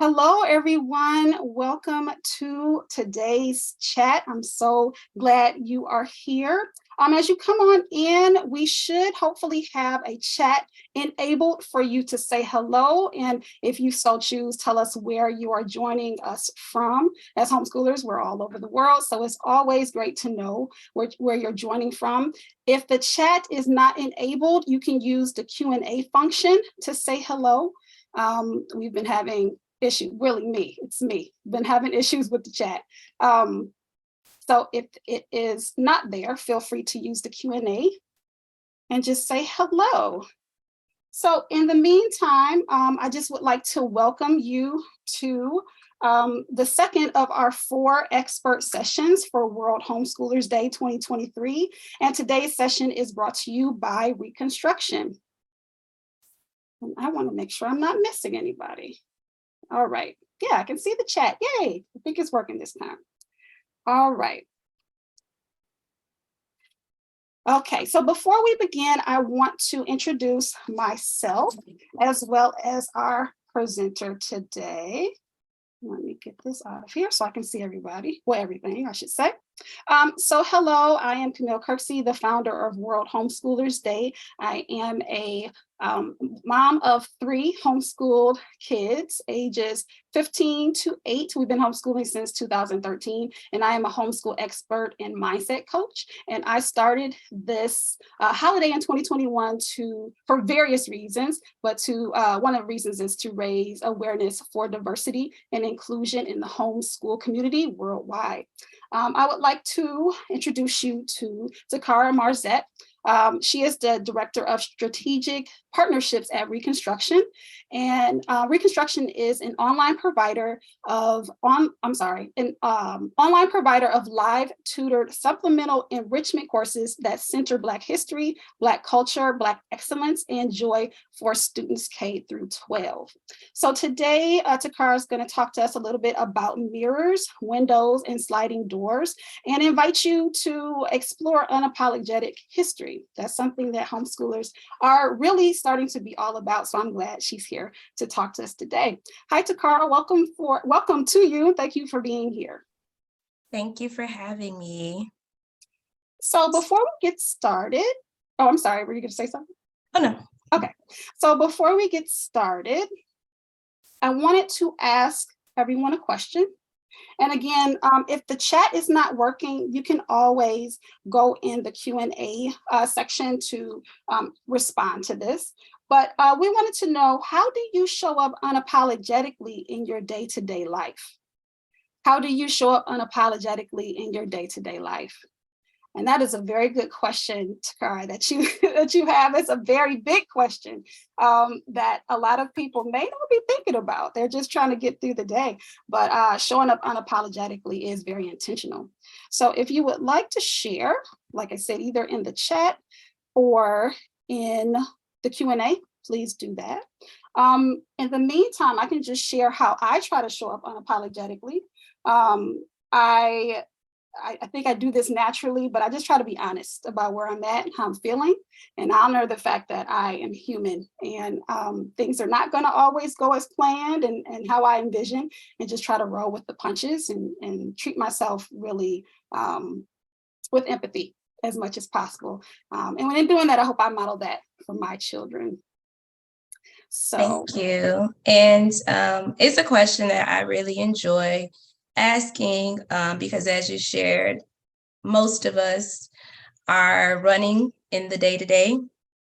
Hello, everyone. Welcome to today's chat. I'm so glad you are here. As you come on in, we should hopefully have a chat enabled for you to say hello. And if you so choose, tell us where you are joining us from. As homeschoolers, we're all over the world, so it's always great to know where you're joining from. If the chat is not enabled, you can use the Q&A function to say hello. We've been having issue, really it's me, been having issues with the chat. So if it is not there, feel free to use the Q&A and just say hello. So in the meantime, I just would like to welcome you to the second of our 4 expert sessions for World Homeschoolers Day 2023. And today's session is brought to you by Reconstruction. And I want to make sure I'm not missing anybody. All right. Yeah, I can see the chat. Yay. I think it's working this time. All right. Okay, so before we begin, I want to introduce myself as well as our presenter today. Let me get this out of here so I can see everybody. Well, everything, I should say. So hello, I am Camille Kirksey, the founder of World Homeschoolers Day. I am a mom of 3 homeschooled kids, ages 15 to 8. We've been homeschooling since 2013, and I am a homeschool expert and mindset coach. And I started this holiday in 2021 for various reasons, but one of the reasons is to raise awareness for diversity and inclusion in the homeschool community worldwide. I would like to introduce you to Taccara Marzette. She is the Director of Strategic Partnerships at Reconstruction, and Reconstruction is an online provider of live-tutored supplemental enrichment courses that center Black history, Black culture, Black excellence, and joy for students K through 12. So today, Taccara is going to talk to us a little bit about mirrors, windows, and sliding doors, and invite you to explore unapologetic history. That's something that homeschoolers are really starting to be all about. So I'm glad she's here to talk to us today. Hi, Taccara. Welcome to you. Thank you for being here. Thank you for having me. So before we get started, oh, I'm sorry. Were you going to say something? Oh, no. Okay. So before we get started, I wanted to ask everyone a question. And again, if the chat is not working, you can always go in the Q&A section to respond to this. But we wanted to know, how do you show up unapologetically in your day-to-day life? How do you show up unapologetically in your day-to-day life? And that is a very good question, Taccara, that you have. It's a very big question that a lot of people may not be thinking about. They're just trying to get through the day. But showing up unapologetically is very intentional. So if you would like to share, like I said, either in the chat or in the Q&A, please do that. In the meantime, I can just share how I try to show up unapologetically. I think I do this naturally, but I just try to be honest about where I'm at, how I'm feeling, and honor the fact that I am human, and things are not going to always go as planned and how I envision, and just try to roll with the punches and treat myself really with empathy as much as possible. And when I'm doing that, I hope I model that for my children. So thank you. And it's a question that I really enjoy asking because, as you shared, most of us are running in the day-to-day,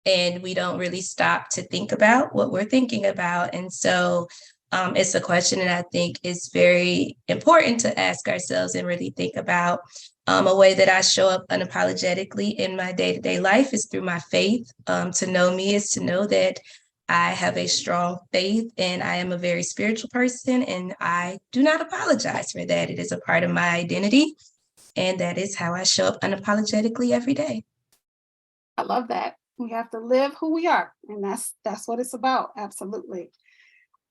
and we don't really stop to think about what we're thinking about. And so it's a question that I think is very important to ask ourselves and really think about. A way that I show up unapologetically in my day-to-day life is through my faith. To know me is to know that I have a strong faith, and I am a very spiritual person, and I do not apologize for that. It is a part of my identity, and that is how I show up unapologetically every day. I love that. We have to live who we are, and that's what it's about. Absolutely.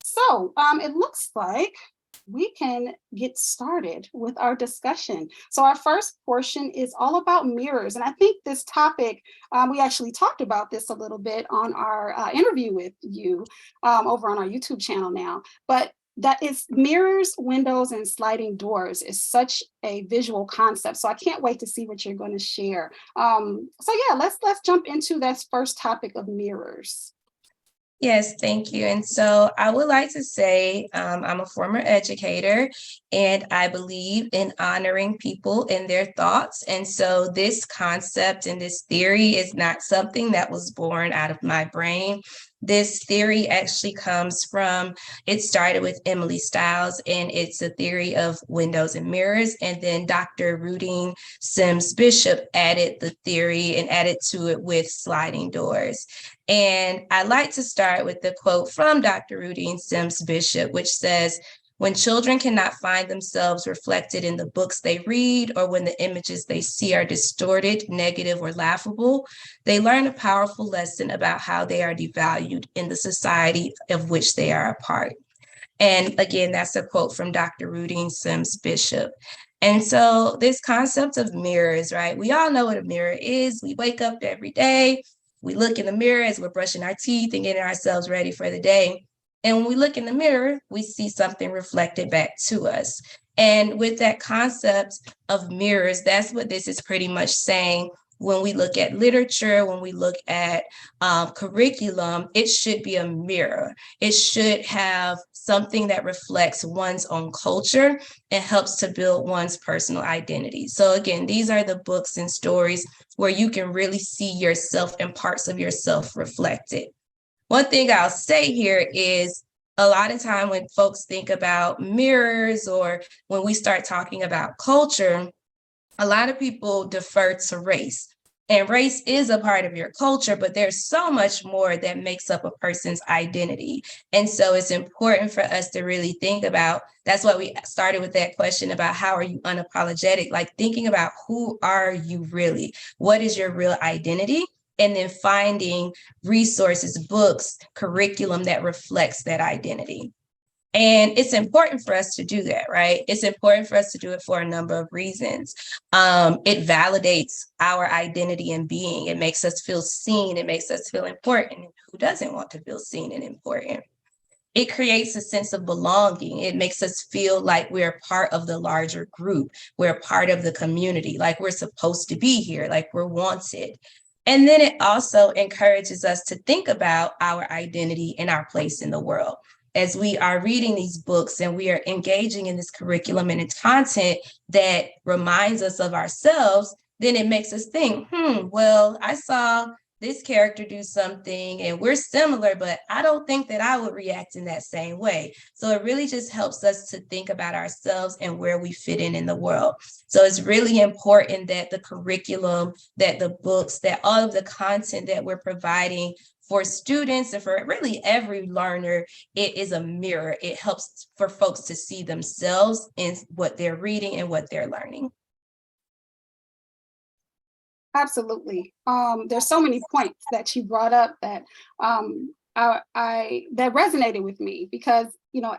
So it looks like we can get started with our discussion. So our first portion is all about mirrors. And I think this topic, we actually talked about this a little bit on our interview with you over on our YouTube channel now. But that is mirrors, windows, and sliding doors is such a visual concept. So I can't wait to see what you're going to share. So yeah, let's jump into that first topic of mirrors. Yes, thank you. And so I would like to say I'm a former educator and I believe in honoring people and their thoughts. And so this concept and this theory is not something that was born out of my brain. This theory actually comes from, it started with Emily Stiles, and it's a theory of windows and mirrors. And then Dr. Rudine Sims Bishop added the theory and added to it with sliding doors. And I like to start with the quote from Dr. Rudine Sims Bishop, which says, "When children cannot find themselves reflected in the books they read, or when the images they see are distorted, negative, or laughable, they learn a powerful lesson about how they are devalued in the society of which they are a part." And again, that's a quote from Dr. Rudine Sims Bishop. And so this concept of mirrors, right? We all know what a mirror is. We wake up every day, we look in the mirror as we're brushing our teeth and getting ourselves ready for the day. And when we look in the mirror, we see something reflected back to us. And with that concept of mirrors, that's what this is pretty much saying. When we look at literature, when we look at curriculum, it should be a mirror. It should have something that reflects one's own culture and helps to build one's personal identity. So again, these are the books and stories where you can really see yourself and parts of yourself reflected. One thing I'll say here is a lot of time when folks think about mirrors or when we start talking about culture, a lot of people defer to race. And race is a part of your culture, but there's so much more that makes up a person's identity. And so it's important for us to really think about, that's why we started with that question about how are you unapologetic, like thinking about who are you really? What is your real identity? And then finding resources, books, curriculum that reflects that identity. And it's important for us to do that, right? It's important for us to do it for a number of reasons. It validates our identity and being. It makes us feel seen. It makes us feel important. Who doesn't want to feel seen and important? It creates a sense of belonging. It makes us feel like we're part of the larger group. We're part of the community, like we're supposed to be here, like we're wanted. And then it also encourages us to think about our identity and our place in the world. As we are reading these books and we are engaging in this curriculum and its content that reminds us of ourselves, then it makes us think, well, I saw this character do something and we're similar, but I don't think that I would react in that same way. So it really just helps us to think about ourselves and where we fit in the world. So it's really important that the curriculum, that the books, that all of the content that we're providing for students and for really every learner, it is a mirror. It helps for folks to see themselves in what they're reading and what they're learning. Absolutely. There's so many points that you brought up that that resonated with me because,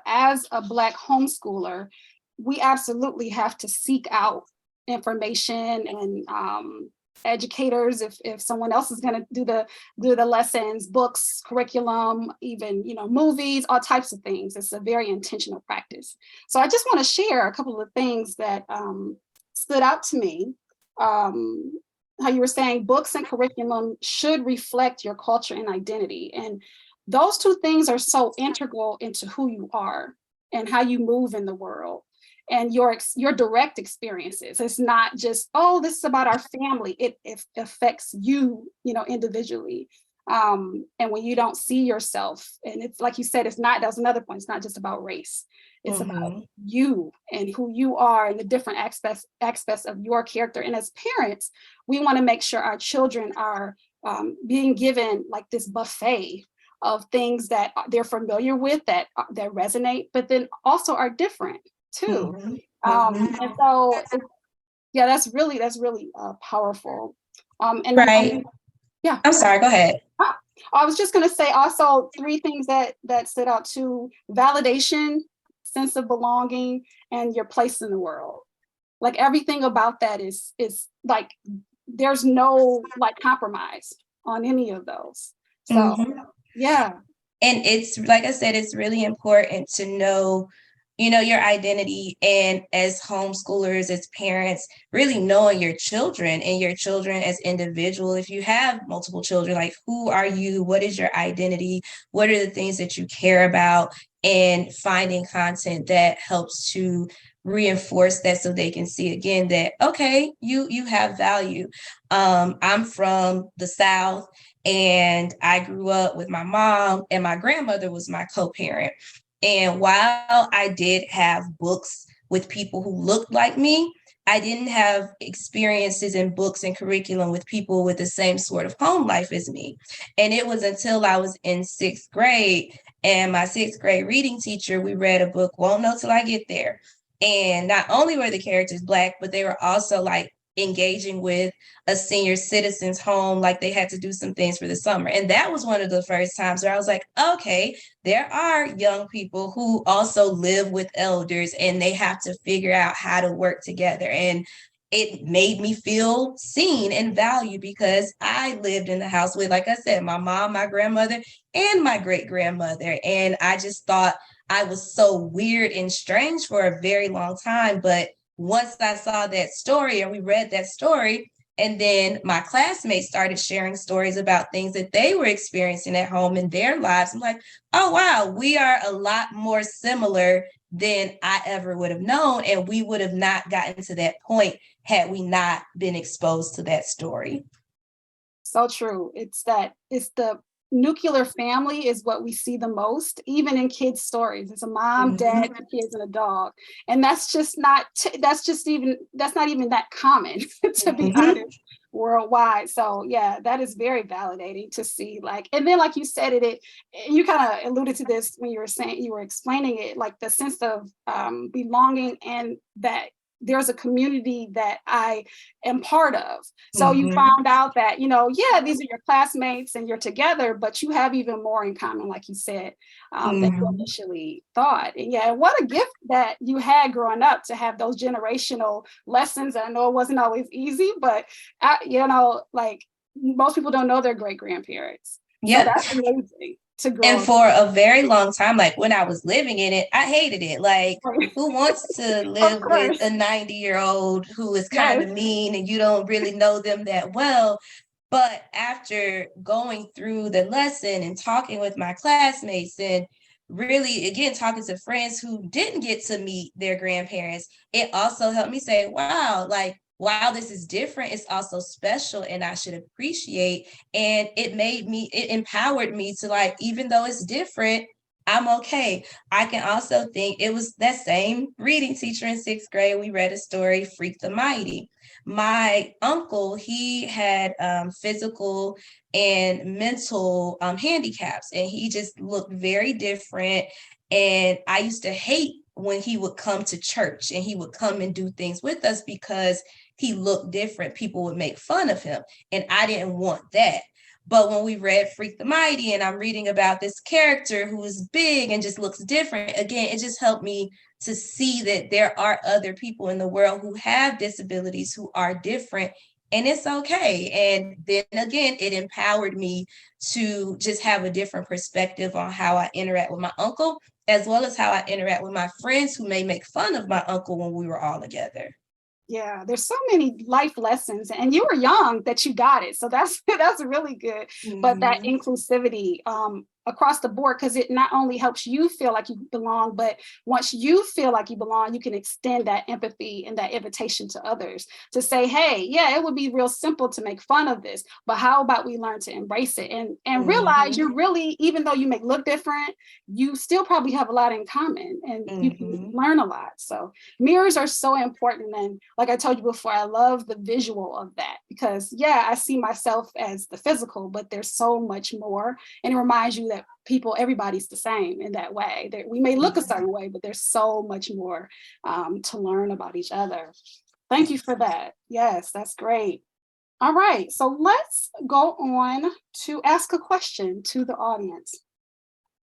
as a Black homeschooler, we absolutely have to seek out information and educators if someone else is going to do the lessons, books, curriculum, even movies, all types of things. It's a very intentional practice. So I just want to share a couple of things that stood out to me. How you were saying books and curriculum should reflect your culture and identity. And those two things are so integral into who you are and how you move in the world and your direct experiences. It's not just, oh, this is about our family. It affects you, individually. And when you don't see yourself, and it's like you said, that's another point. It's not just about race. It's about you and who you are and the different aspects of your character. And as parents, we want to make sure our children are being given like this buffet of things that they're familiar with, that resonate, but then also are different too. And so, yeah, that's really powerful. And right. Yeah. I'm sorry, go ahead. I was just going to say also 3 things that stood out too: validation, sense of belonging, and your place in the world. Like everything about that is like, there's no like compromise on any of those. So yeah. And it's, like I said, it's really important to know, your identity. And as homeschoolers, as parents, really knowing your children and your children as individual. If you have multiple children, like, who are you? What is your identity? What are the things that you care about? And finding content that helps to reinforce that, so they can see again that, okay, you have value. I'm from the South, and I grew up with my mom, and my grandmother was my co-parent. And while I did have books with people who looked like me, I didn't have experiences in books and curriculum with people with the same sort of home life as me. And it was until I was in sixth grade, and my sixth grade reading teacher, we read a book, Won't Know Till I Get There. And not only were the characters Black, but they were also like engaging with a senior citizen's home, like they had to do some things for the summer. And that was one of the first times where I was like, okay, there are young people who also live with elders, and they have to figure out how to work together. And it made me feel seen and valued, because I lived in the house with, like I said, my mom, my grandmother, and my great grandmother. And I just thought I was so weird and strange for a very long time. But once I saw that story, and we read that story, and then my classmates started sharing stories about things that they were experiencing at home in their lives, I'm like, oh, wow, we are a lot more similar than I ever would have known. And we would have not gotten to that point had we not been exposed to that story. So true. It's the nuclear family is what we see the most, even in kids' stories. It's a mom, dad, two kids, and a dog. And that's not even that common, to be honest, worldwide. So yeah, that is very validating to see. Like, and then like you said you kind of alluded to this when you were explaining it, like the sense of belonging, and that there's a community that I am part of. So you found out that, yeah, these are your classmates and you're together, but you have even more in common, like you said, than you initially thought. And yeah, what a gift that you had growing up to have those generational lessons. I know it wasn't always easy, but like most people don't know their great grandparents. Yep. So that's amazing. And for a very long time, like when I was living in it, I hated it. Like, who wants to live with a 90-year-old who is kind of mean, and you don't really know them that well? But after going through the lesson and talking with my classmates, and really, again, talking to friends who didn't get to meet their grandparents, it also helped me say, wow, like, while this is different, it's also special, and I should appreciate. And it empowered me to, like, even though it's different, I'm okay. I can also think it was that same reading teacher in sixth grade. We read a story, Freak the Mighty. My uncle, he had physical and mental handicaps, and he just looked very different. And I used to hate when he would come to church and he would come and do things with us, because he looked different. People would make fun of him, and I didn't want that. But when we read Freak the Mighty, and I'm reading about this character who is big and just looks different, again, it just helped me to see that there are other people in the world who have disabilities, who are different, and it's okay. And then again, it empowered me to just have a different perspective on how I interact with my uncle, as well as how I interact with my friends who may make fun of my uncle when we were all together. Yeah, there's so many life lessons, and you were young that you got it. So that's really good. But that inclusivity across the board, because it not only helps you feel like you belong, but once you feel like you belong, you can extend that empathy and that invitation to others to say, hey, yeah, it would be real simple to make fun of this, but how about we learn to embrace it and realize you're really, even though you may look different, you still probably have a lot in common, and you can learn a lot. So mirrors are so important. And like I told you before, I love the visual of that, because yeah, I see myself as the physical, but there's so much more. And it reminds you that everybody's the same in that way. That we may look a certain way, but there's so much more to learn about each other. Thank you for that. Yes, that's great. All right, so let's go on to ask a question to the audience.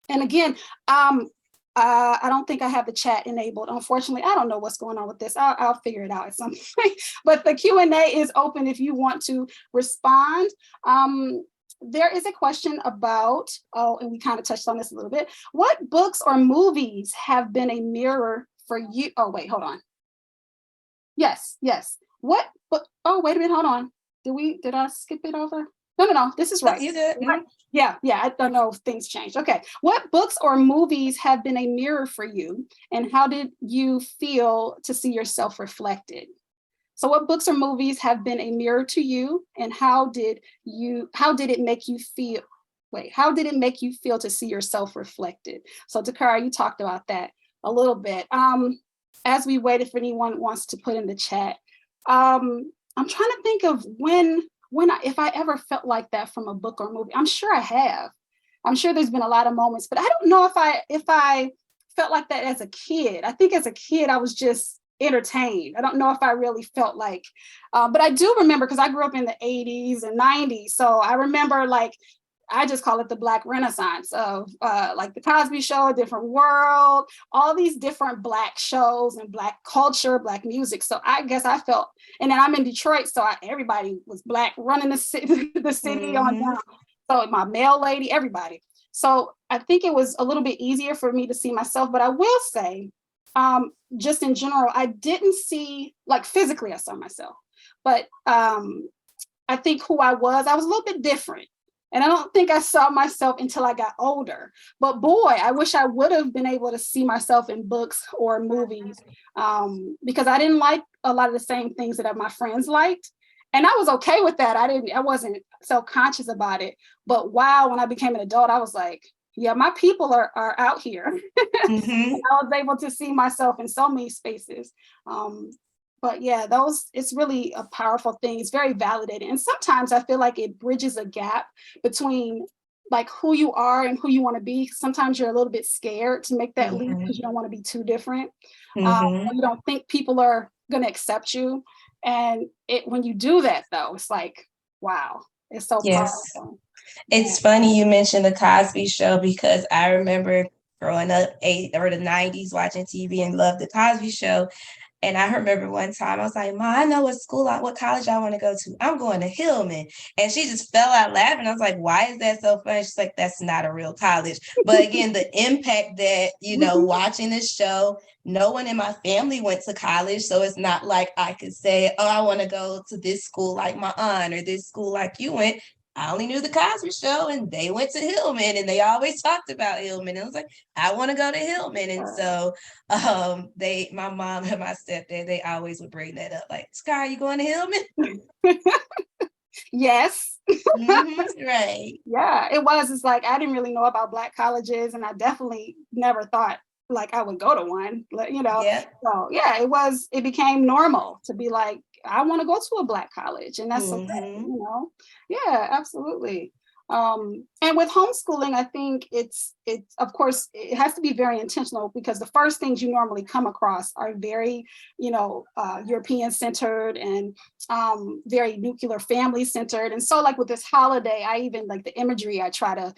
And again, I don't think I have the chat enabled. Unfortunately, I don't know what's going on with this. I'll figure it out at some point. But the Q&A is open if you want to respond. there is a question about, and we kind of touched on this a little bit. What books or movies have been a mirror for you? Oh, wait, hold on. Yes, yes. What book? Oh, wait a minute, hold on. Did I skip it over? No, this is Oh, right. you good? Right. Yeah, I don't know if things changed. Okay. What books or movies have been a mirror for you, and how did you feel to see yourself reflected? So what books or movies have been a mirror to you, and how did it make you feel? Wait, how did it make you feel to see yourself reflected? So Taccara, you talked about that a little bit. As we waited for anyone who wants to put in the chat, I'm trying to think of if I ever felt like that from a book or movie. I'm sure I have. I'm sure there's been a lot of moments, but I don't know if I felt like that as a kid. I think as a kid I was just entertained. I don't know if I really felt like, but I do remember, because I grew up in the 80s and 90s. So I remember, like, I just call it the Black Renaissance of like the Cosby Show, A Different World, all these different Black shows and Black culture, Black music. So I guess I felt, and then I'm in Detroit, so everybody was Black running the city, on down. So my mail lady, everybody. So I think it was a little bit easier for me to see myself. But I will say, just in general, I didn't see, like, physically I saw myself, but I think who I was a little bit different. And I don't think I saw myself until I got older. But boy, I wish I would have been able to see myself in books or movies, because I didn't like a lot of the same things that my friends liked. And I was okay with that. I wasn't self-conscious about it. But wow, when I became an adult, I was like, yeah, my people are out here. Mm-hmm. I was able to see myself in so many spaces. But yeah, it's really a powerful thing. It's very validating. And sometimes I feel like it bridges a gap between, like, who you are and who you want to be. Sometimes you're a little bit scared to make that leap because you don't want to be too different. Or you don't think people are going to accept you. And when you do that, though, it's like, wow, it's so powerful. It's funny you mentioned the Cosby Show, because I remember growing up the 90s watching TV and loved the Cosby Show. And I remember one time I was like, Ma, I know what college I want to go to. I'm going to Hillman. And she just fell out laughing. I was like, why is that so funny? She's like, that's not a real college. But again, the impact that, watching this show, no one in my family went to college. So it's not like I could say, oh, I want to go to this school like my aunt, or this school like you went. I only knew the Cosby Show, and they went to Hillman, and they always talked about Hillman. And I was like, I want to go to Hillman. And so my mom and my stepdad, they always would bring that up. Like, Sky, you going to Hillman? Yes. Right. Yeah, it was. It's like, I didn't really know about Black colleges, and I definitely never thought like I would go to one, Yeah. So yeah, it became normal to be like, I want to go to a Black college, and that's okay, Yeah, absolutely. And with homeschooling, I think it's of course it has to be very intentional, because the first things you normally come across are very, European centered and very nuclear family centered. And so, like, with this holiday, I even, like, the imagery I try to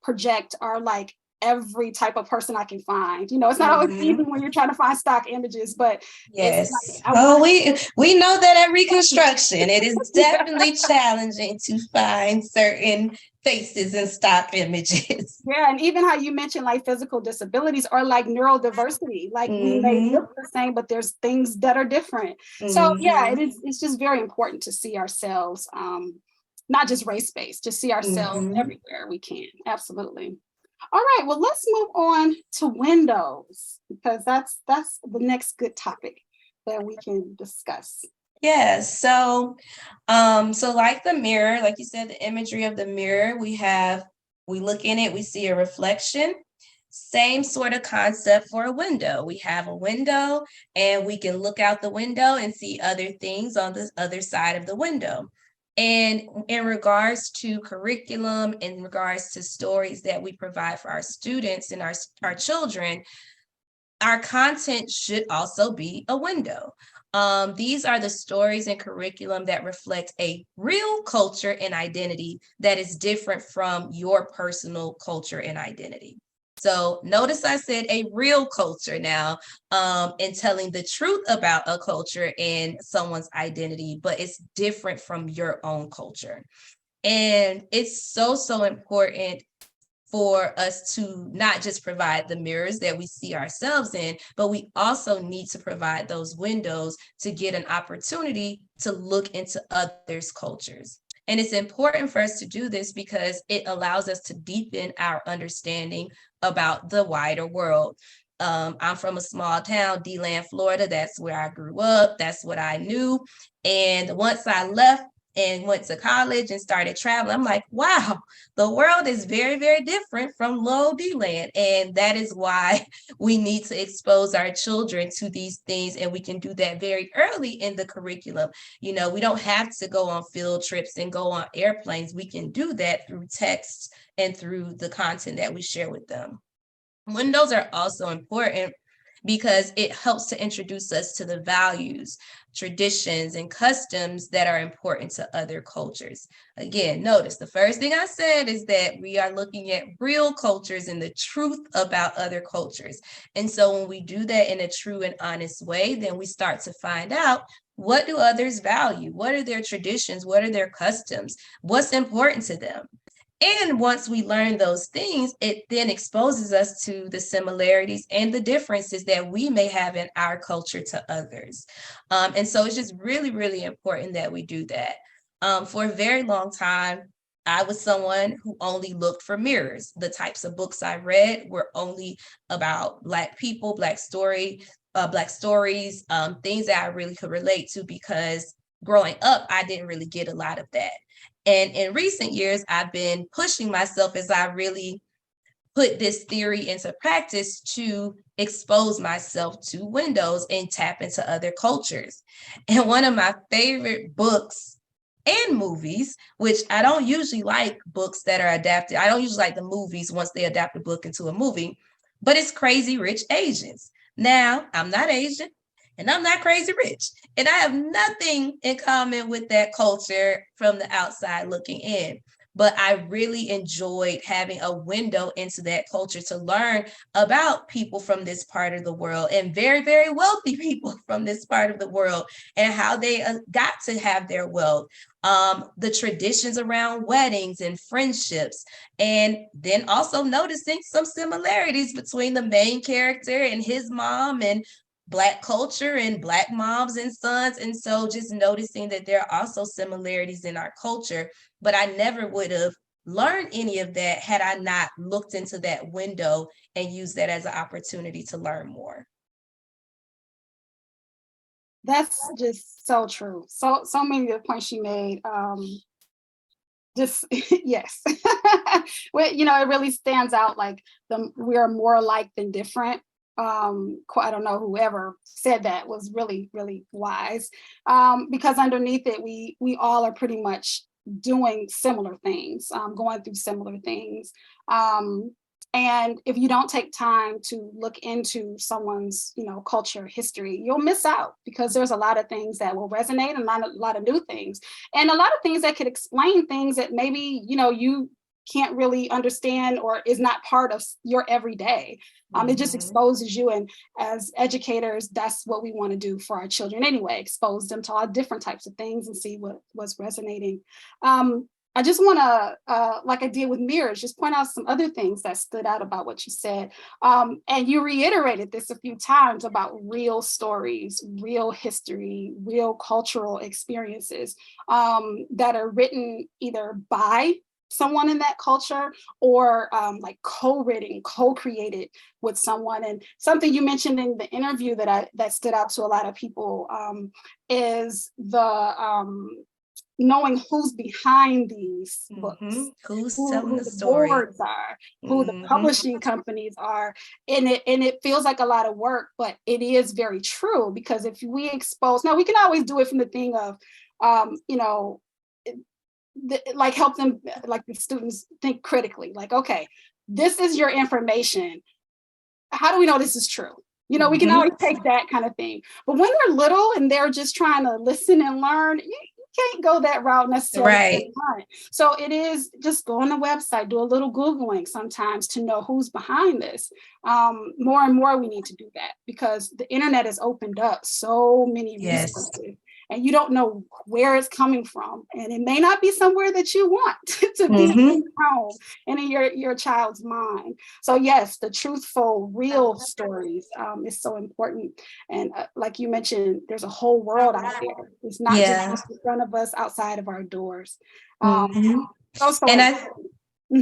project are like every type of person I can find. It's not always easy when you're trying to find stock images, but yes. It's like, we know that at Reconstruction, it is definitely challenging to find certain faces and stock images. Yeah, and even how you mentioned, like, physical disabilities or like neurodiversity, like we may look the same, but there's things that are different. So yeah, it's just very important to see ourselves, not just race-based, just see ourselves everywhere we can. Absolutely. All right, well, let's move on to windows, because that's the next good topic that we can discuss. Yeah, so like the mirror, like you said, the imagery of the mirror, we look in it, we see a reflection. Same sort of concept for a window. We have a window, and we can look out the window and see other things on the other side of the window. And in regards to curriculum, in regards to stories that we provide for our students and our children, our content should also be a window. These are the stories and curriculum that reflect a real culture and identity that is different from your personal culture and identity. So notice I said a real culture now, in telling the truth about a culture and someone's identity, but it's different from your own culture. And it's so important for us to not just provide the mirrors that we see ourselves in, but we also need to provide those windows to get an opportunity to look into others' cultures. And it's important for us to do this because it allows us to deepen our understanding about the wider world. I'm from a small town, DeLand, Florida. That's where I grew up. That's what I knew. And once I left and went to college and started traveling, I'm like, wow, the world is very, very different from low DeLand. And that is why we need to expose our children to these things. And we can do that very early in the curriculum. You know, we don't have to go on field trips and go on airplanes. We can do that through text and through the content that we share with them. Windows are also important because it helps to introduce us to the values, traditions, and customs that are important to other cultures. Again, notice the first thing I said is that we are looking at real cultures and the truth about other cultures. And so when we do that in a true and honest way, then we start to find out, what do others value? What are their traditions? What are their customs? What's important to them? And once we learn those things, it then exposes us to the similarities and the differences that we may have in our culture to others. And so it's just really, really important that we do that. For a very long time, I was someone who only looked for mirrors. The types of books I read were only about Black people, Black stories, things that I really could relate to, because growing up, I didn't really get a lot of that. And in recent years, I've been pushing myself as I really put this theory into practice to expose myself to windows and tap into other cultures. And one of my favorite books and movies, which I don't usually like books that are adapted. I don't usually like the movies once they adapt a book into a movie, but it's Crazy Rich Asians. Now, I'm not Asian and I'm not crazy rich, and I have nothing in common with that culture from the outside looking in. But I really enjoyed having a window into that culture to learn about people from this part of the world, and very, very wealthy people from this part of the world, and how they got to have their wealth, the traditions around weddings and friendships, and then also noticing some similarities between the main character and his mom, and Black culture and Black moms and sons. And so just noticing that there are also similarities in our culture, but I never would have learned any of that had I not looked into that window and used that as an opportunity to learn more. That's just so true. So many of the points she made. Just yes. Well, you know, it really stands out, like we are more alike than different. I don't know, whoever said that was really, really wise, because underneath it, we all are pretty much doing similar things, going through similar things. And if you don't take time to look into someone's, you know, culture, history, you'll miss out, because there's a lot of things that will resonate, and a lot of new things, and a lot of things that could explain things that maybe, you know, you can't really understand or is not part of your everyday. It just exposes you. And as educators, that's what we want to do for our children anyway, expose them to all different types of things and see what's resonating. I just want to, like I did with mirrors, just point out some other things that stood out about what you said. And you reiterated this a few times about real stories, real history, real cultural experiences that are written either by someone in that culture, or like co-written, co-created with someone. And something you mentioned in the interview that stood out to a lot of people is the knowing who's behind these books, who's who telling the the story, boards are, who the publishing companies are. And it feels like a lot of work, but it is very true, because if we expose, now we can always do it from the thing of, you know, like help them, like the students think critically, like, okay, this is your information. How do we know this is true? You know, we can always take that kind of thing. But when they're little and they're just trying to listen and learn, you can't go that route necessarily. Right. So it is just go on the website, do a little Googling sometimes to know who's behind this. More and more we need to do that, because the internet has opened up so many resources. and you don't know where it's coming from. And it may not be somewhere that you want to be in your home and in your child's mind. So yes, the truthful, real stories is so important. And like you mentioned, there's a whole world out there. It's not just in front of us, outside of our doors. So And important.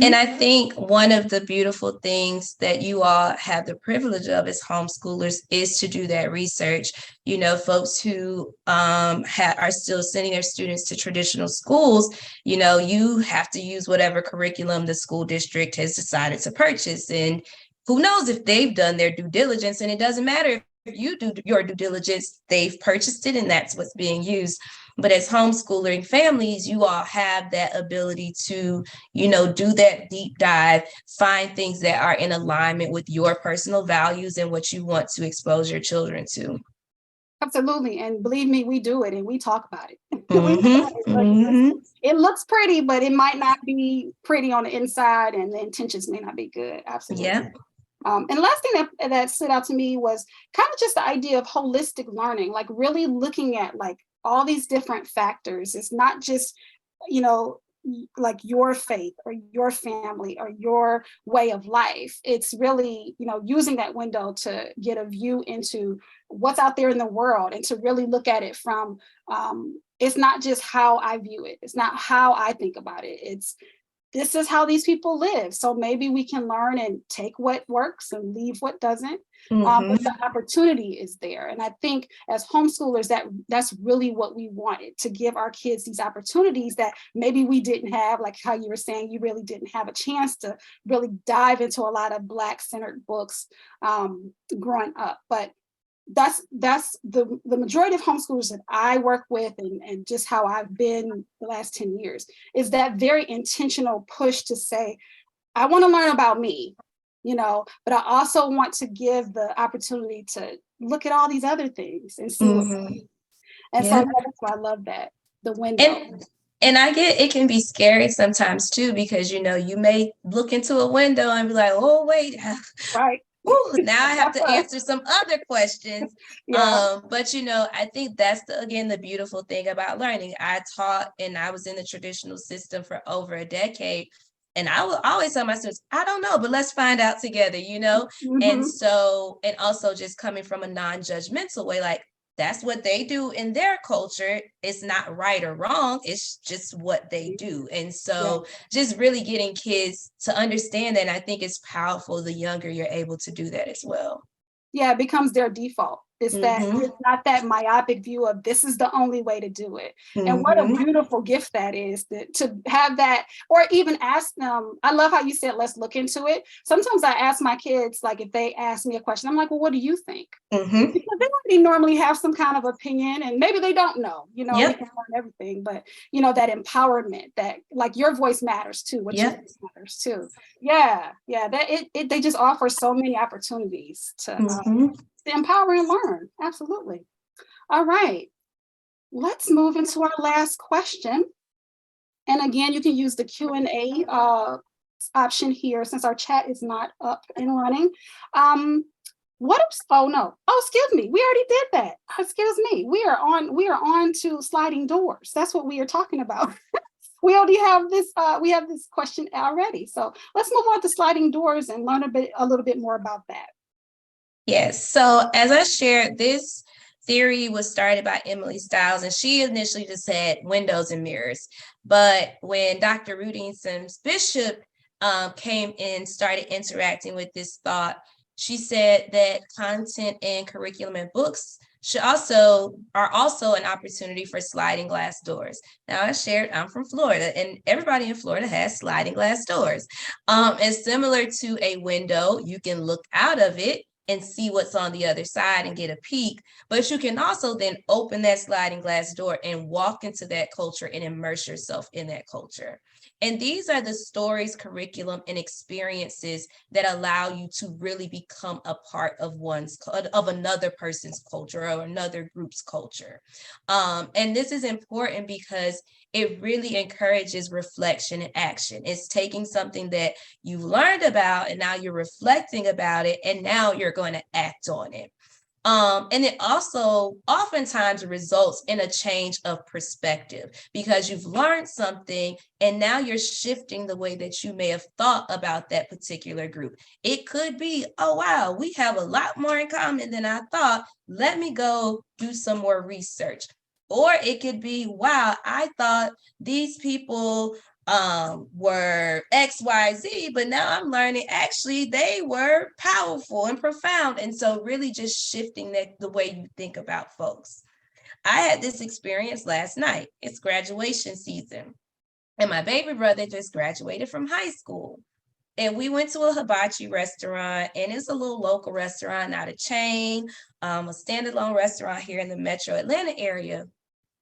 And I think one of the beautiful things that you all have the privilege of as homeschoolers is to do that research. You know, folks who are still sending their students to traditional schools, you know, you have to use whatever curriculum the school district has decided to purchase. And who knows if they've done their due diligence, and it doesn't matter if you do your due diligence, they've purchased it and that's what's being used. But as homeschooling families, you all have that ability to, you know, do that deep dive, find things that are in alignment with your personal values and what you want to expose your children to. Absolutely. And believe me, we do it and we talk about it. It looks pretty, but it might not be pretty on the inside and the intentions may not be good. Absolutely. Yeah. And the last thing that stood out to me was kind of just the idea of holistic learning, like really looking at like all these different factors. It's not just, you know, like your faith or your family or your way of life. It's really, you know, using that window to get a view into what's out there in the world and to really look at it from, it's not just how I view it. It's not how I think about it. It's this is how these people live. So maybe we can learn and take what works and leave what doesn't. But the opportunity is there. And I think as homeschoolers, that's really what we wanted, to give our kids these opportunities that maybe we didn't have, like how you were saying, you really didn't have a chance to really dive into a lot of Black-centered books growing up. But that's the majority of homeschoolers that I work with and just how I've been the last 10 years is that very intentional push to say, I want to learn about me, you know, but I also want to give the opportunity to look at all these other things and see what's and so that's why I love that, the window. And I get it can be scary sometimes too, because, you know, you may look into a window and be like, oh, wait, right. Ooh, now I have to answer some other questions. But, you know, I think that's, again, the beautiful thing about learning. I taught and I was in the traditional system for over a decade. And I will always tell my students, I don't know, but let's find out together, you know? And so, and also just coming from a non-judgmental way, like, that's what they do in their culture. It's not right or wrong. It's just what they do. And so just really getting kids to understand that. And I think it's powerful the younger you're able to do that as well. Yeah, it becomes their default. It's that it's not that myopic view of this is the only way to do it. And what a beautiful gift that is, to have that, or even ask them. I love how you said, let's look into it. Sometimes I ask my kids, like if they ask me a question, I'm like, well, what do you think? Because they already normally have some kind of opinion and maybe they don't know, you know, we can learn everything, but you know, that empowerment, that like your voice matters too, what your voice matters too. Yeah, that they just offer so many opportunities to empower and learn. Absolutely. All right. Let's move into our last question. And again, you can use the Q&A option here since our chat is not up and running. Excuse me. We already did that. Excuse me. We are on to sliding doors. That's what we are talking about. We already have this, we have this question already. So let's move on to sliding doors and learn a little bit more about that. Yes. So as I shared, this theory was started by Emily Stiles, and she initially just had windows and mirrors. But when Dr. Rudine Sims Bishop came and started interacting with this thought, she said that content and curriculum and books are also an opportunity for sliding glass doors. Now, I shared I'm from Florida, and everybody in Florida has sliding glass doors. And similar to a window, you can look out of it and see what's on the other side and get a peek, but you can also then open that sliding glass door and walk into that culture and immerse yourself in that culture. And these are the stories, curriculum, and experiences that allow you to really become a part of another person's culture or another group's culture. And this is important because it really encourages reflection and action. It's taking something that you've learned about and now you're reflecting about it, and now you're going to act on it. And it also oftentimes results in a change of perspective because you've learned something and now you're shifting the way that you may have thought about that particular group. It could be, oh, wow, we have a lot more in common than I thought. Let me go do some more research. Or it could be, wow, I thought these people were XYZ, but now I'm learning actually they were powerful and profound. And so really just shifting the way you think about folks. I had this experience last night. It's graduation season. And my baby brother just graduated from high school. And we went to a hibachi restaurant, and it's a little local restaurant, not a chain, a standalone restaurant here in the metro Atlanta area.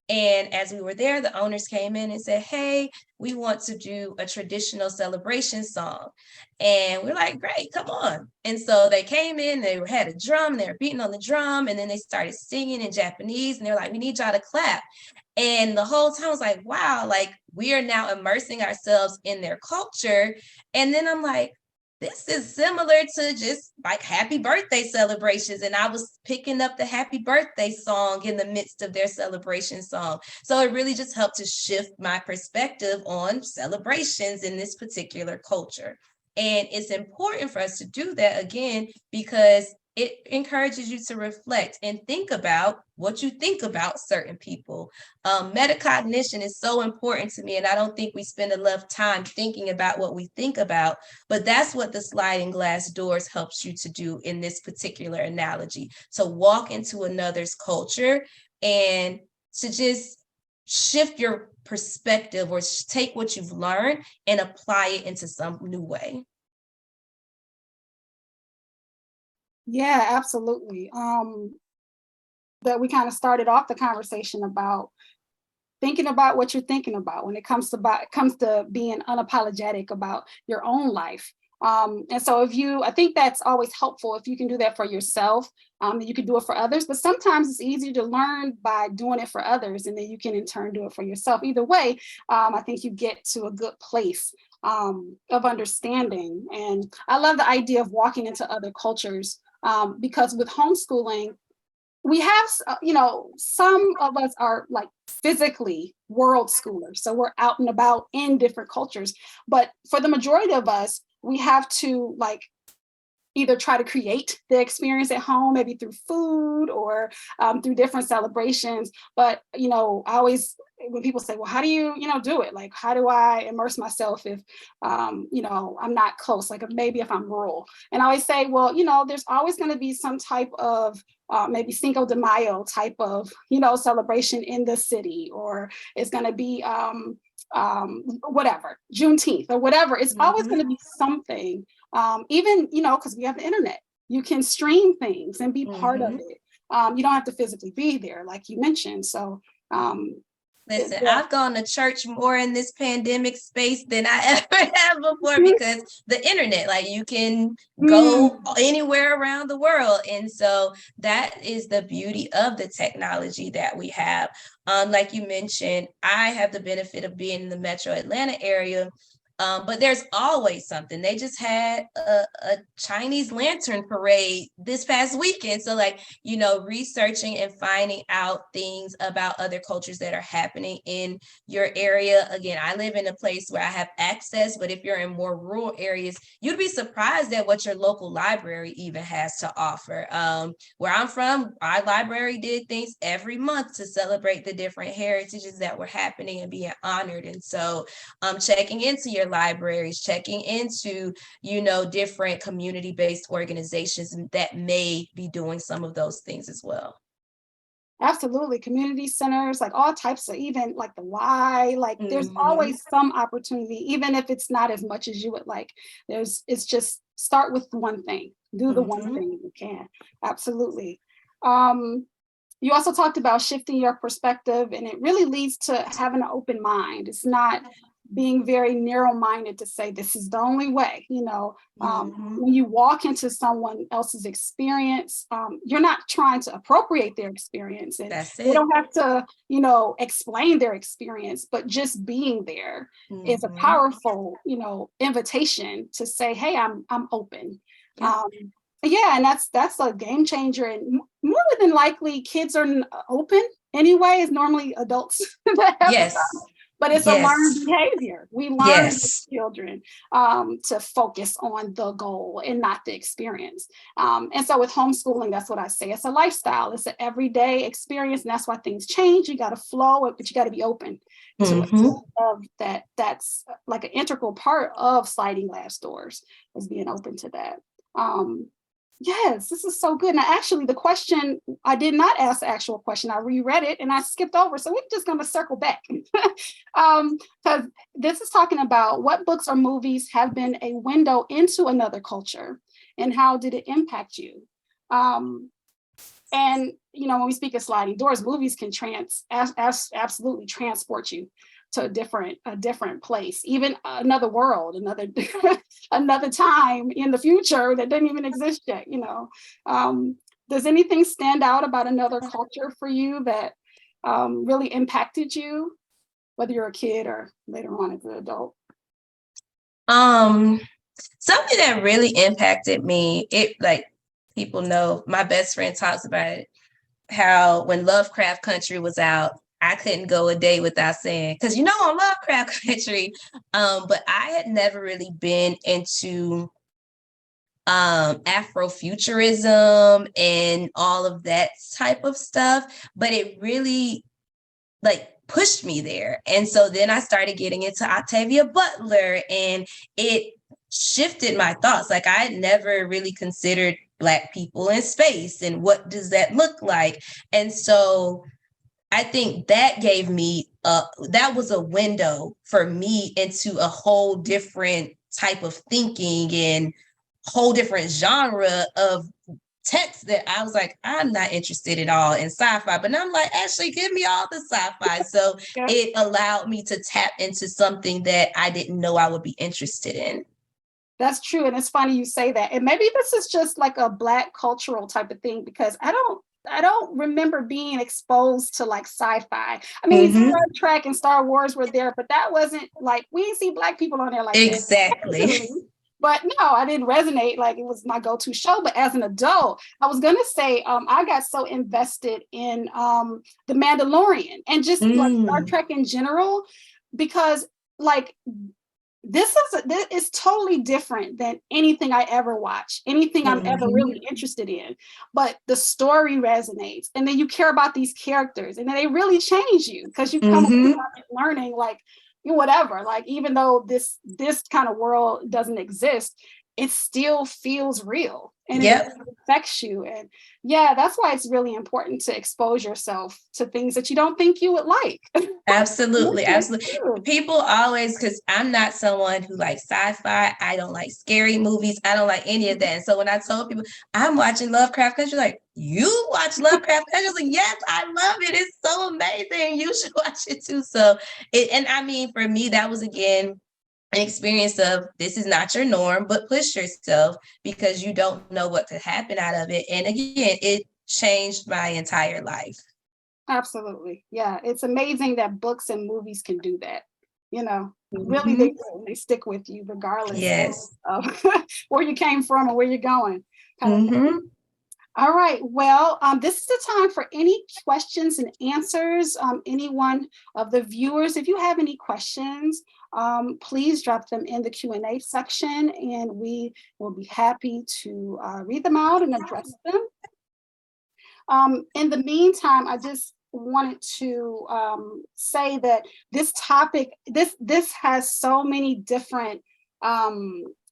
And as we were there, the owners came in and said, hey, we want to do a traditional celebration song. And we're like, great, come on. And so they came in, they had a drum, they were beating on the drum, and then they started singing in Japanese, and they're like, we need y'all to clap. And the whole time I was like, wow, like we are now immersing ourselves in their culture. And then I'm like, this is similar to just like happy birthday celebrations. And I was picking up the happy birthday song in the midst of their celebration song. So it really just helped to shift my perspective on celebrations in this particular culture. And it's important for us to do that again, because it encourages you to reflect and think about what you think about certain people. Metacognition is so important to me, and I don't think we spend enough time thinking about what we think about, but that's what the sliding glass doors helps you to do in this particular analogy, to walk into another's culture and to just shift your perspective or take what you've learned and apply it into some new way. Yeah, absolutely. That we kind of started off the conversation about thinking about what you're thinking about when it comes to being unapologetic about your own life. And so I think that's always helpful if you can do that for yourself, you can do it for others, but sometimes it's easier to learn by doing it for others, and then you can in turn do it for yourself. Either way, I think you get to a good place of understanding. And I love the idea of walking into other cultures, because with homeschooling, we have, some of us are like physically world schoolers. So we're out and about in different cultures. But for the majority of us, we have to like either try to create the experience at home, maybe through food or through different celebrations. But, I always, when people say, well, how do you, do it? Like, how do I immerse myself if, I'm not close, like maybe if I'm rural? And I always say, well, there's always going to be some type of maybe Cinco de Mayo type of, celebration in the city, or it's going to be whatever, Juneteenth or whatever. It's always going to be something. Even, because we have the internet, you can stream things and be part of it. You don't have to physically be there, like you mentioned. So, listen, I've gone to church more in this pandemic space than I ever have before, because the internet, like you can go anywhere around the world. And so that is the beauty of the technology that we have. Like you mentioned, I have the benefit of being in the metro Atlanta area. But there's always something. They just had a Chinese lantern parade this past weekend. So researching and finding out things about other cultures that are happening in your area. Again, I live in a place where I have access, but if you're in more rural areas, you'd be surprised at what your local library even has to offer. Where I'm from, our library did things every month to celebrate the different heritages that were happening and being honored. And so checking into your libraries, checking into, different community-based organizations that may be doing some of those things as well. Absolutely. Community centers, like all types of, even like the Y, like there's always some opportunity, even if it's not as much as you would like. It's just start with one thing, do the one thing you can. Absolutely. You also talked about shifting your perspective, and it really leads to having an open mind. It's not being very narrow-minded to say this is the only way. When you walk into someone else's experience, you're not trying to appropriate their experience, and they don't have to explain their experience, but just being there is a powerful invitation to say, hey, I'm open. Yeah, and that's a game changer, and more than likely, kids are open anyway. It's normally adults that have the Yes. problem, but it's a learned Yes. behavior. We learn as Yes. children to focus on the goal and not the experience. And so with homeschooling, that's what I say. It's a lifestyle. It's an everyday experience, and that's why things change. You got to flow, but you got to be open to it. Mm-hmm. Of that, that's like an integral part of sliding glass doors, is being open to that. Yes, this is so good. Now, actually, the question, I did not ask the actual question. I reread it and I skipped over. So we're just going to circle back. Because this is talking about what books or movies have been a window into another culture and how did it impact you? And, when we speak of sliding doors, movies can absolutely transport you to a different place, even another world, another time in the future that doesn't even exist yet. Does anything stand out about another culture for you that really impacted you, whether you're a kid or later on as an adult? Something that really impacted me, it like people know, my best friend talks about it, how when Lovecraft Country was out, I couldn't go a day without saying, because on Lovecraft Country, but I had never really been into Afrofuturism and all of that type of stuff, but it really like pushed me there. And so then I started getting into Octavia Butler, and it shifted my thoughts. Like, I had never really considered Black people in space and what does that look like. And so I think that gave me that was a window for me into a whole different type of thinking and whole different genre of text that I was like, I'm not interested at all in sci-fi, but now I'm like, actually give me all the sci-fi. So Yeah. it allowed me to tap into something that I didn't know I would be interested in. That's true. And it's funny you say that. And maybe this is just like a Black cultural type of thing, because I don't remember being exposed to like sci-fi. I mean, Mm-hmm. Star Trek and Star Wars were there, but that wasn't like, we didn't see Black people on there like Exactly. that. But no, I didn't resonate like it was my go-to show. But as an adult, I was gonna say I got so invested in The Mandalorian and just like Star Trek in general, because like this is totally different than anything I ever watch, anything I'm ever really interested in. But the story resonates, and then you care about these characters, and then they really change you because you come up learning like whatever. Like, even though this kind of world doesn't exist, it still feels real and it affects you. And yeah, that's why it's really important to expose yourself to things that you don't think you would like. Absolutely. People always, because I'm not someone who likes sci-fi. I don't like scary movies. I don't like any of that. And so when I told people I'm watching Lovecraft Country, like, you watch Lovecraft Country? I was like, yes, I love it. It's so amazing. You should watch it too. So and I mean, for me, that was again an experience of, this is not your norm, but push yourself because you don't know what could happen out of it. And again, it changed my entire life. Absolutely. Yeah. It's amazing that books and movies can do that. Really, they stick with you regardless of where you came from or where you're going. All right. Well, this is the time for any questions and answers. Anyone of the viewers, if you have any questions, please drop them in the Q&A section, and we will be happy to read them out and address them. In the meantime, I just wanted to say that this topic, this has so many different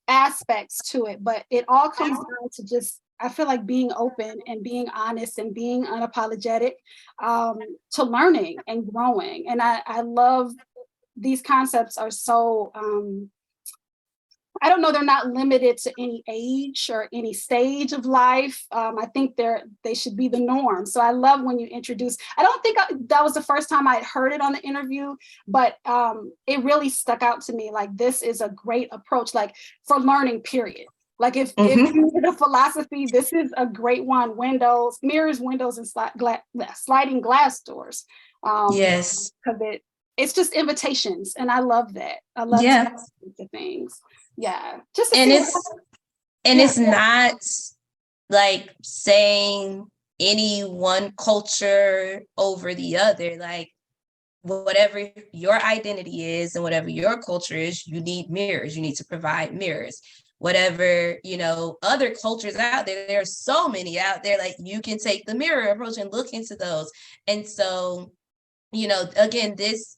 aspects to it, but it all comes down to just, I feel like, being open and being honest and being unapologetic to learning and growing. And I love these concepts are so I don't know, they're not limited to any age or any stage of life. I think they should be the norm. So I love when you introduce, I don't think that was the first time I had heard it on the interview, but it really stuck out to me. Like, this is a great approach, like, for learning, period. Like, if you need a philosophy, this is a great one. Mirrors, windows, and sliding glass doors. Yes. Because it's just invitations, and I love that. I love the things. Yeah, it's not like saying any one culture over the other. Like, whatever your identity is and whatever your culture is, you need mirrors. You need to provide mirrors. Whatever, other cultures out there, there are so many out there, like you can take the mirror approach and look into those. And so, again, this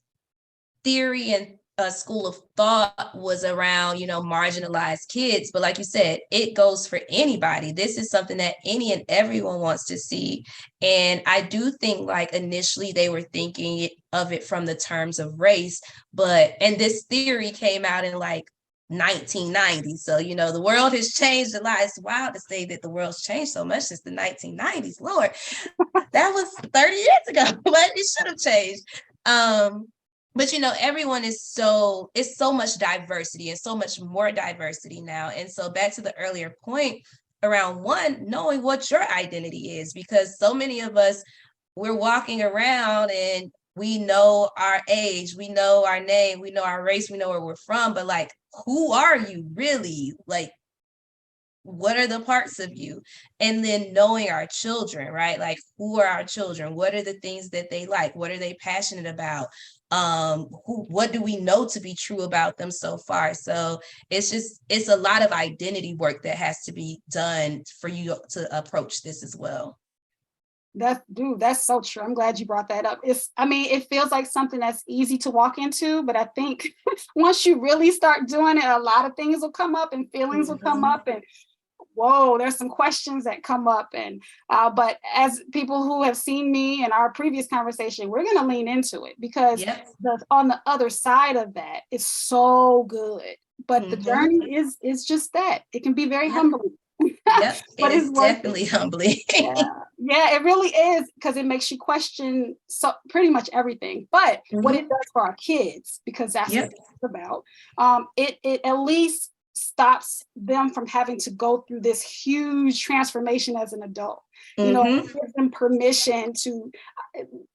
theory and school of thought was around, marginalized kids. But like you said, it goes for anybody. This is something that any and everyone wants to see. And I do think like initially they were thinking of it from the terms of race, and this theory came out in like 1990. So, the world has changed a lot. It's wild to say that the world's changed so much since the 1990s. Lord, that was 30 years ago, but it should have changed. But everyone it's so much diversity and so much more diversity now. And so back to the earlier point around knowing what your identity is, because so many of us, we're walking around and we know our age, we know our name, we know our race, we know where we're from, but like, who are you really? Like, what are the parts of you? And then knowing our children, right? Like, who are our children? What are the things that they like? What are they passionate about? What do we know to be true about them so far? So it's a lot of identity work that has to be done for you to approach this as well. That's so true. I'm glad you brought that up. It feels like something that's easy to walk into, but I think once you really start doing it, a lot of things will come up and feelings will come up, and whoa, there's some questions that come up. And but as people who have seen me in our previous conversation, we're going to lean into it, because on the other side of that is so good. But the journey is just that. It can be very humbling. Yep, but it's definitely humbling. Yeah, it really is, because it makes you question pretty much everything. But what it does for our kids, because that's what it's about, it at least stops them from having to go through this huge transformation as an adult. Gives them permission to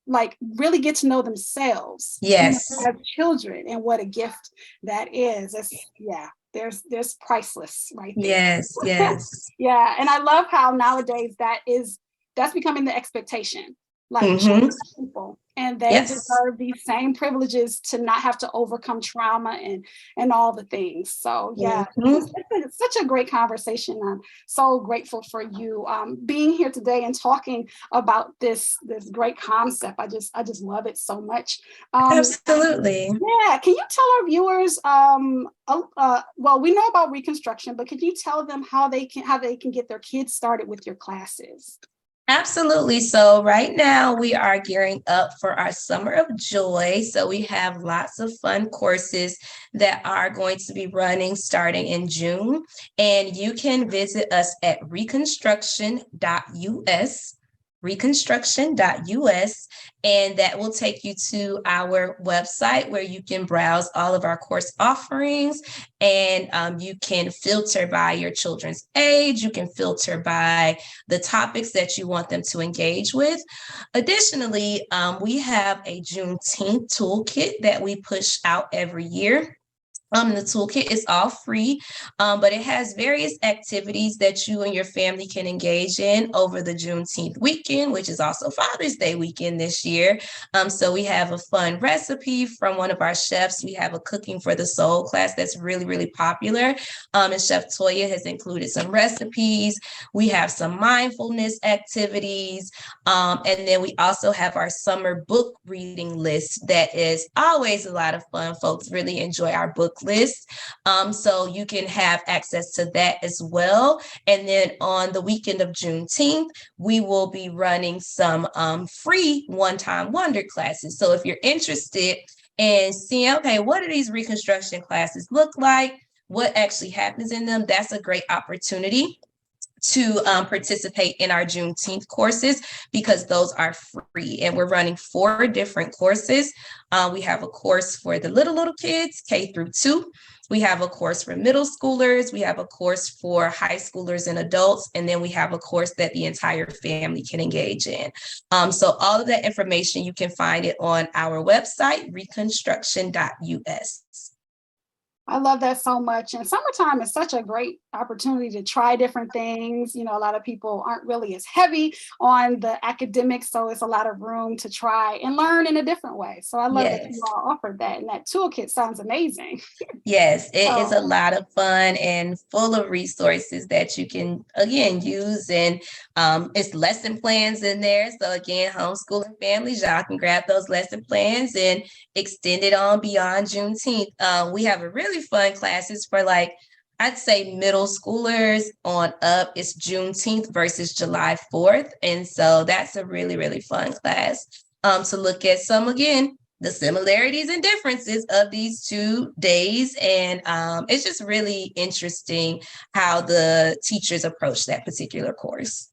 like really get to know themselves as children, and what a gift that is. There's priceless right there. Yes. Yeah. And I love how nowadays that's becoming the expectation. Like, children are people, and they deserve these same privileges to not have to overcome trauma and all the things. So it's such a great conversation. I'm so grateful for you being here today and talking about this great concept. I just love it so much. Absolutely. Yeah. Can you tell our viewers, well, we know about Reconstruction, but could you tell them how they can get their kids started with your classes? Absolutely. So right now we are gearing up for our Summer of Joy. So we have lots of fun courses that are going to be running starting in June. And you can visit us at reconstruction.us, and that will take you to our website where you can browse all of our course offerings, and you can filter by your children's age. You can filter by the topics that you want them to engage with. Additionally, we have a Juneteenth toolkit that we push out every year. The toolkit is all free, but it has various activities that you and your family can engage in over the Juneteenth weekend, which is also Father's Day weekend this year. So we have a fun recipe from one of our chefs. We have a Cooking for the Soul class that's really, really popular. And Chef Toya has included some recipes. We have some mindfulness activities. And then we also have our summer book reading list that is always a lot of fun. Folks really enjoy our book list. So you can have access to that as well. And then on the weekend of Juneteenth, we will be running some free one-time wonder classes. So if you're interested in seeing, okay, what do these Reconstruction classes look like? What actually happens in them? That's a great opportunity to participate in our Juneteenth courses, because those are free, and we're running 4 different courses. We have a course for the little kids, K through 2. We have a course for middle schoolers. We have a course for high schoolers and adults. And then we have a course that the entire family can engage in. So all of that information, you can find it on our website, reconstruction.us. I love that so much. And summertime is such a great opportunity to try different things. A lot of people aren't really as heavy on the academics, so it's a lot of room to try and learn in a different way. So I love that you Yes. all offered that, and that toolkit sounds amazing. Yes, it is a So lot of fun and full of resources that you can, again, use. And it's lesson plans in there. So again, homeschooling families, y'all can grab those lesson plans and extend it on beyond Juneteenth. We have a really fun classes for I'd say middle schoolers on up. It's Juneteenth versus July 4th. And so that's a really, really fun class to look at some, again, the similarities and differences of these 2 days. And it's just really interesting how the teachers approach that particular course.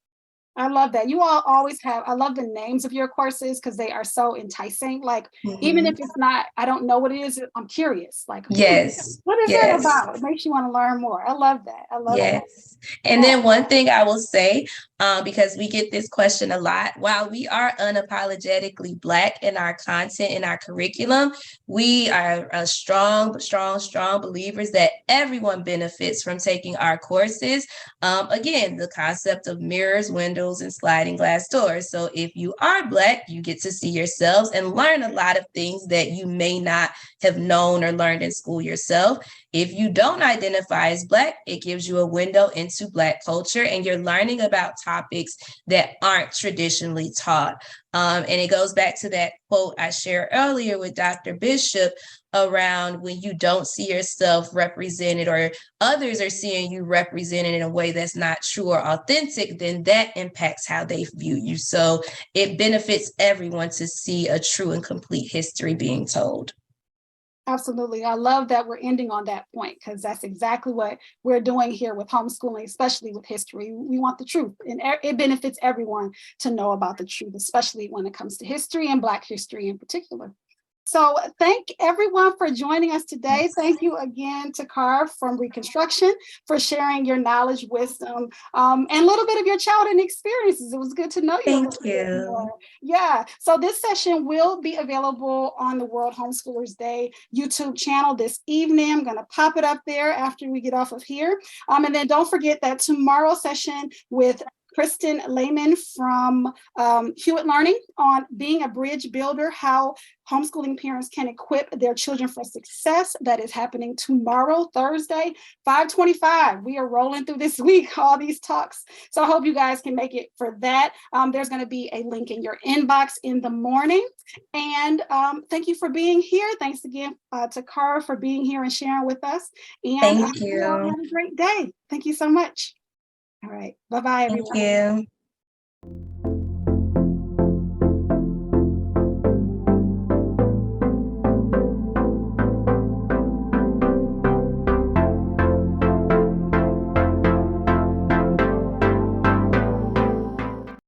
I love that. You all always have, I love the names of your courses because they are so enticing. Like, even if it's not, I don't know what it is, I'm curious. Like, Yes, what is that yes. about? It makes you want to learn more. I love that. I love that. Yes. And then one thing I will say, because we get this question a lot, while we are unapologetically Black in our content, in our curriculum, we are strong believers that everyone benefits from taking our courses. Again, the concept of mirrors, windows, and sliding glass doors. So if you are Black, you get to see yourselves and learn a lot of things that you may not have known or learned in school yourself. If you don't identify as Black, it gives you a window into Black culture, and you're learning about topics that aren't traditionally taught. And it goes back to that quote I shared earlier with Dr. Bishop around when you don't see yourself represented or others are seeing you represented in a way that's not true or authentic, then that impacts how they view you. So it benefits everyone to see a true and complete history being told. Absolutely. I love that we're ending on that point because that's exactly what we're doing here with homeschooling, especially with history. We want the truth, and it benefits everyone to know about the truth, especially when it comes to history and Black history in particular. So thank everyone for joining us today. Thank you again to Taccara from Reconstruction for sharing your knowledge, wisdom, and a little bit of your childhood experiences. It was good to know you a Thank little bit you. more. Yeah, so this session will be available on the World Homeschoolers Day YouTube channel this evening. I'm gonna pop it up there after we get off of here. And then don't forget that tomorrow session with Kristen Lehman from Hewitt Learning on being a bridge builder, how homeschooling parents can equip their children for success. That is happening tomorrow, Thursday, 5:25. We are rolling through this week, all these talks. So I hope you guys can make it for that. There's going to be a link in your inbox in the morning. And thank you for being here. Thanks again to Taccara for being here and sharing with us. And Thank you. have a great day. Thank you so much. All right. Bye-bye, everyone. Thank you.